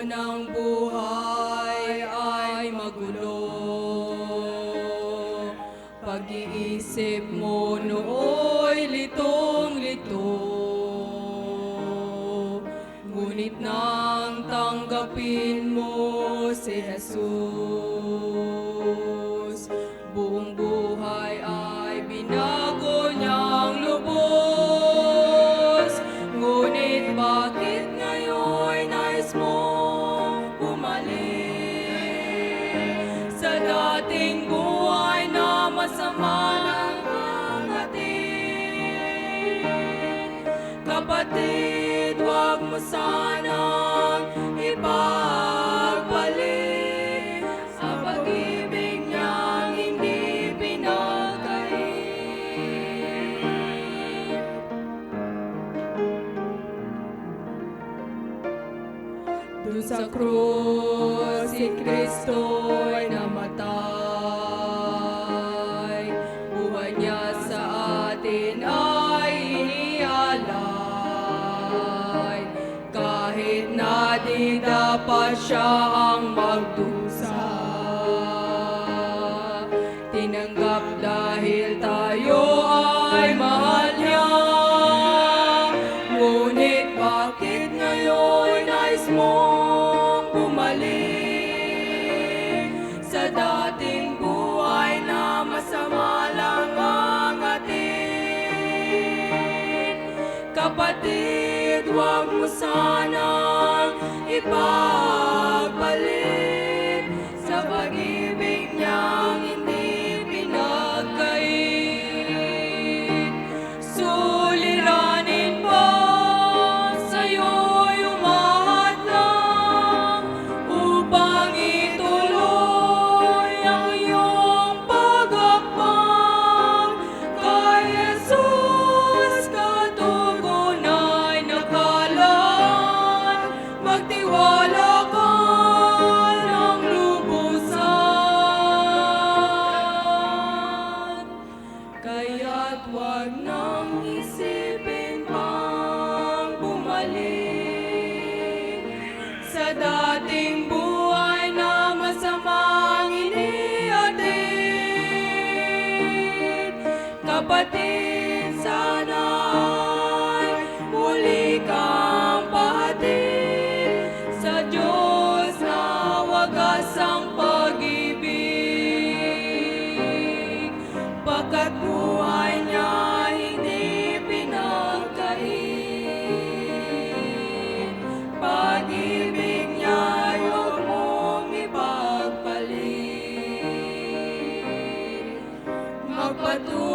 ng buhay ay magulo. Pag-iisip mo nooy litong-lito, ngunit nang tanggapin mo si Jesus, buong buhay ay binago niyang lubos. Ngunit bakit ngayon nais mong bumalik sa dating buhay na masama ng ang atin? Kapatid, huwag mo sanang ipagbalik sa pag-ibig niyang hindi pinagkait. Dun sa krus, si Kristo'y namatay. Buhay niya sa atin ay inialay. Kahit na di dapat siya ang magdusa, tinanggap dahil tayo ay mahal niya. Ngunit bakit ngayon nais mong bumalik sa dating buhay na masama lang ang atin? Kapatid, huwag mo sanang ipagbalik sa pag-ibig niyang hindi pinagkait. Suliranin ba sa'yo'y umahadlang upang ituloy ang iyong pag-akbang kay Jesus? Katugunay na kalan, magtiwala ka ng lubusan. Kaya't huwag nang isipin pang bumalik sa dating buhay na masamang inihatid. Kapatid, sana'y muli kang pahatid sa Diyos na wagas ang pag-ibig, pagkat buhay niya hindi pinagkait. Pag-ibig niya huwag mong ipagpalit. Magpatuloy